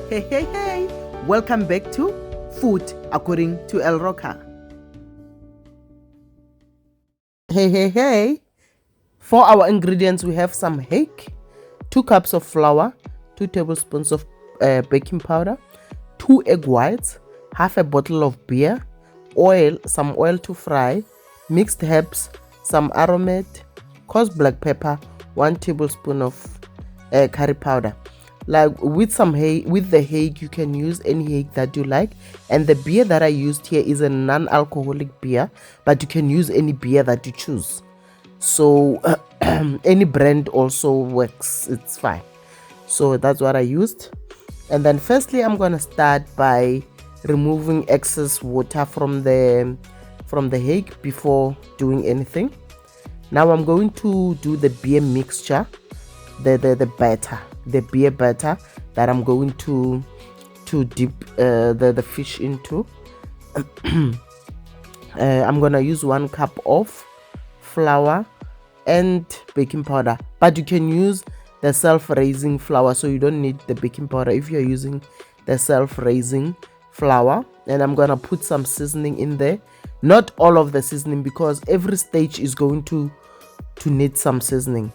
Hey, welcome back to Food According to El Roca. Hey. For our ingredients, we have some hake, 2 cups of flour, 2 tablespoons of baking powder, 2 egg whites, half a bottle of beer, oil, some oil to fry, mixed herbs, some aromat, coarse black pepper, 1 tablespoon of curry powder. Like with the hake, you can use any hake that you like, and the beer that I used here is a non-alcoholic beer, but you can use any beer that you choose. So any brand also works, it's fine. So that's what I used. And then firstly, I'm gonna start by removing excess water from the hake before doing anything. Now I'm going to do the beer mixture, the batter, the beer batter that I'm going to dip the fish into. I'm gonna use 1 cup of flour and baking powder, but you can use the self-raising flour, so you don't need the baking powder if you're using the self-raising flour. And I'm gonna put some seasoning in there, not all of the seasoning, because every stage is going to need some seasoning,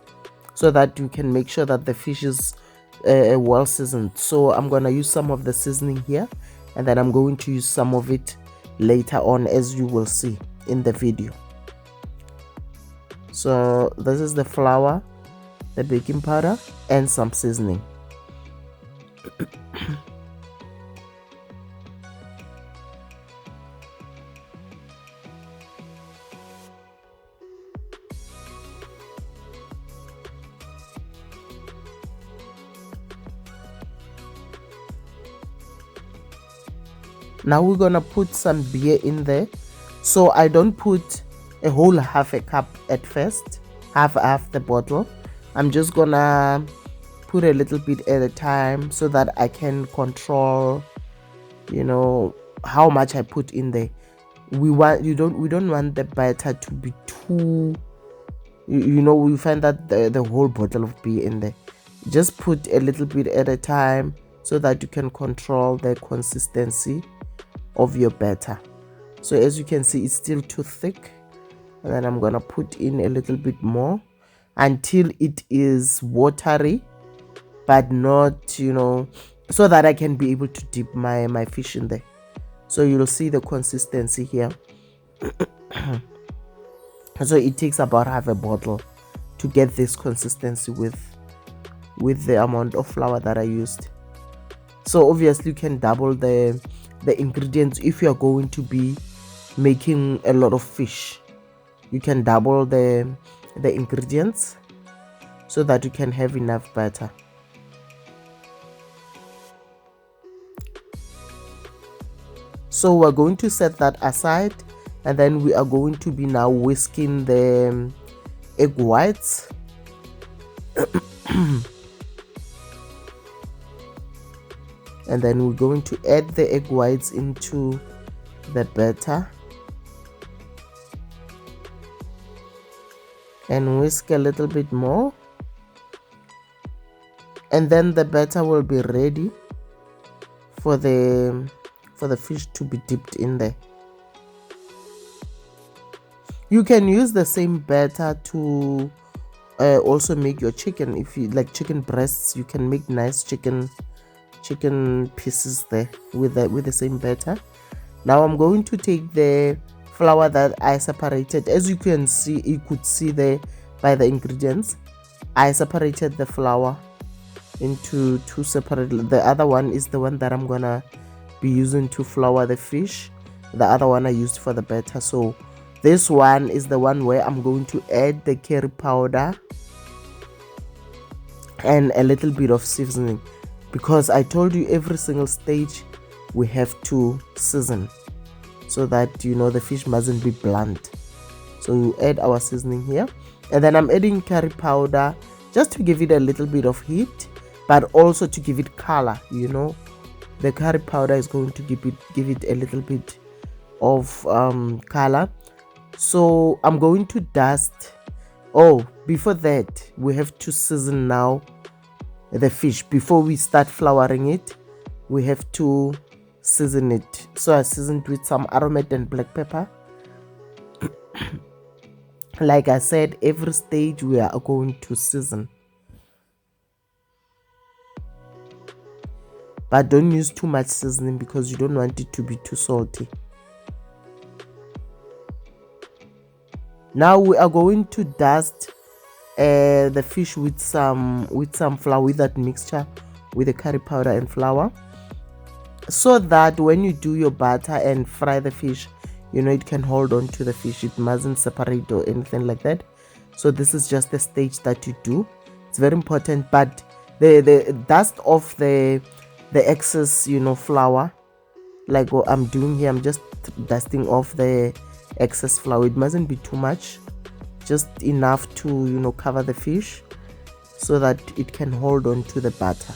so that you can make sure that the fish is well seasoned. So I'm gonna use some of the seasoning here, and then I'm going to use some of it later on, as you will see in the video. So this is the flour, the baking powder, and some seasoning. Now we're gonna put some beer in there. So I don't put a whole half a cup at first, half the bottle. I'm just gonna put a little bit at a time, so that I can control, how much I put in there. We don't want the batter to be too, we find that the whole bottle of beer in there. Just put a little bit at a time, so that you can control the consistency of your batter. So as you can see, it's still too thick, and then I'm gonna put in a little bit more until it is watery, but not, so that I can be able to dip my fish in there. So you'll see the consistency here. So it takes about half a bottle to get this consistency with the amount of flour that I used. So obviously you can double the ingredients if you are going to be making a lot of fish. You can double the ingredients, so that you can have enough batter. So we're going to set that aside, and then we are going to be now whisking the egg whites. And then we're going to add the egg whites into the batter and whisk a little bit more, and then the batter will be ready for the fish to be dipped in there. You can use the same batter to also make your chicken. If you like chicken breasts, you can make nice chicken pieces there with the same batter. Now I'm going to take the flour that I separated. As you could see there by the ingredients, I separated the flour into 2 separate. The other one is the one that I'm gonna be using to flour the fish. The other one I used for the batter. So this one is the one where I'm going to add the curry powder and a little bit of seasoning, because I told you every single stage we have to season, so that the fish mustn't be blunt. So we add our seasoning here, and then I'm adding curry powder just to give it a little bit of heat, but also to give it color. The curry powder is going to give it a little bit of color. So I'm going to dust. Before that, we have to season now the fish. Before we start flouring it, we have to season it. So I seasoned with some aromat and black pepper. Like I said, every stage we are going to season, but don't use too much seasoning because you don't want it to be too salty. Now we are going to dust the fish with some flour, with that mixture with the curry powder and flour, so that when you do your batter and fry the fish, you know, it can hold on to the fish, it mustn't separate or anything like that. So this is just the stage that you do. It's very important. But the dust off the excess, you know, flour, like what I'm doing here, I'm just dusting off the excess flour. It mustn't be too much, just enough to, you know, cover the fish so that it can hold on to the batter.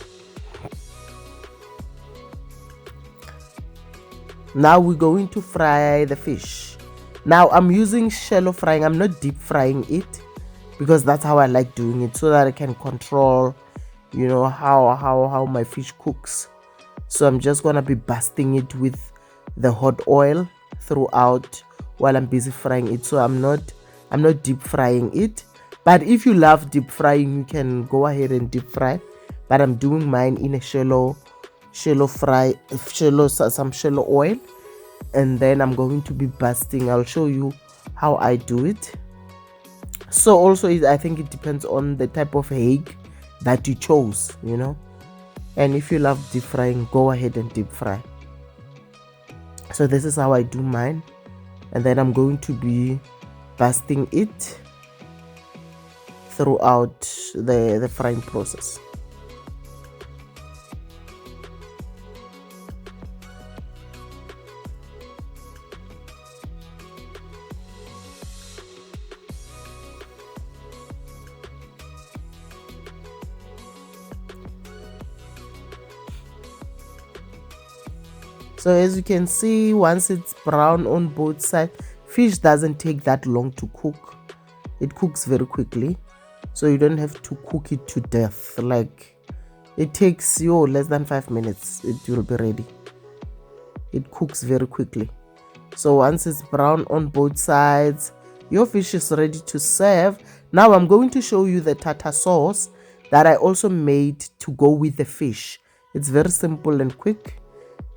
Now we're going to fry the fish. Now I'm using shallow frying, I'm not deep frying it, because that's how I like doing it, so that I can control, you know, how my fish cooks. So I'm just gonna be basting it with the hot oil throughout while I'm busy frying it. So I'm not deep frying it, but if you love deep frying, you can go ahead and deep fry, but I'm doing mine in a shallow fry, some shallow oil, and then I'm going to be basting. I'll show you how I do it. So also I think it depends on the type of hake that you chose, you know, and if you love deep frying, go ahead and deep fry. So this is how I do mine, and then I'm going to be basting it throughout the frying process. So as you can see, once it's brown on both sides, fish doesn't take that long to cook. It cooks very quickly, so you don't have to cook it to death. Like, it takes you less than 5 minutes, it will be ready. It cooks very quickly. So once it's brown on both sides, your fish is ready to serve. Now I'm going to show you the tartar sauce that I also made to go with the fish. It's very simple and quick.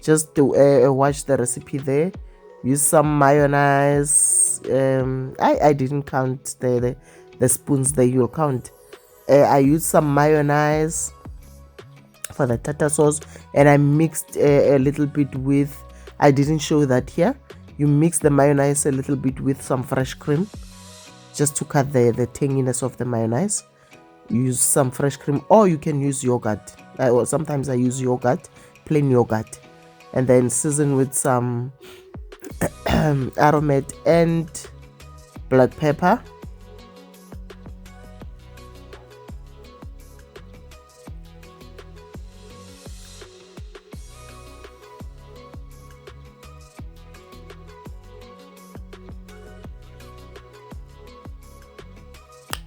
Just to watch the recipe there. Use some mayonnaise. I didn't count the spoons there, you'll count. I used some mayonnaise for the tartar sauce, and I mixed a little bit with, I didn't show that here, you mix the mayonnaise a little bit with some fresh cream, just to cut the tanginess of the mayonnaise. Use some fresh cream, or you can use yogurt. Or sometimes I use yogurt, plain yogurt, and then season with some aromat and black pepper.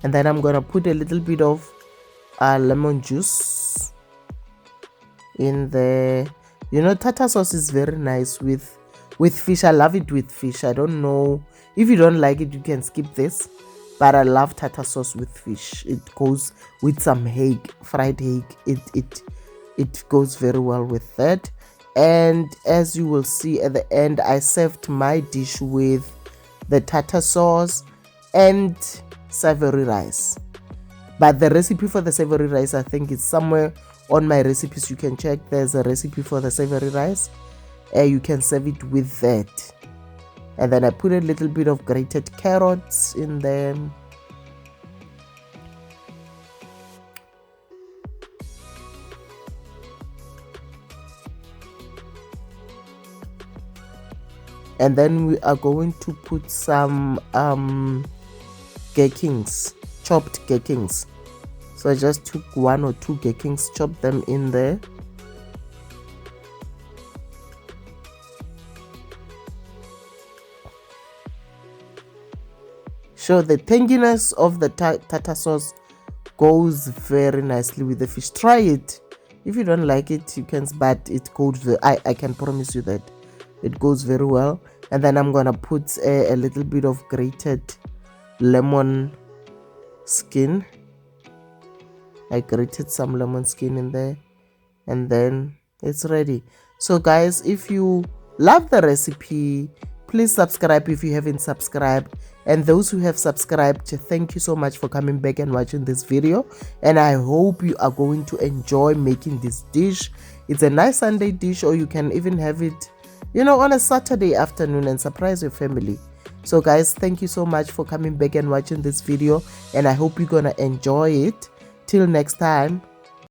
And then I'm gonna put a little bit of lemon juice in the, you know, tartar sauce is very nice with fish. I love it with fish. I don't know if you don't like it, you can skip this, but I love tartar sauce with fish. It goes with some hake, fried hake. It goes very well with that. And as you will see at the end, I served my dish with the tartar sauce and savoury rice. But the recipe for the savoury rice, I think it's somewhere on my recipes. You can check, there's a recipe for the savoury rice. You can serve it with that. And then I put a little bit of grated carrots in there. And then we are going to put some gherkins, chopped gherkins. So I just took 1 or 2 gherkins, chopped them in there. So the tanginess of the tartar sauce goes very nicely with the fish. Try it. If you don't like it, you can, but it goes, I can promise you that it goes very well. And then I'm gonna put a little bit of grated lemon skin. I grated some lemon skin in there, and then it's ready. So guys, if you love the recipe, please subscribe if you haven't subscribed, and those who have subscribed, thank you so much for coming back and watching this video, and I hope you are going to enjoy making this dish. It's a nice Sunday dish, or you can even have it, you know, on a Saturday afternoon and surprise your family. So guys, thank you so much for coming back and watching this video, and I hope you're gonna enjoy it. Till next time,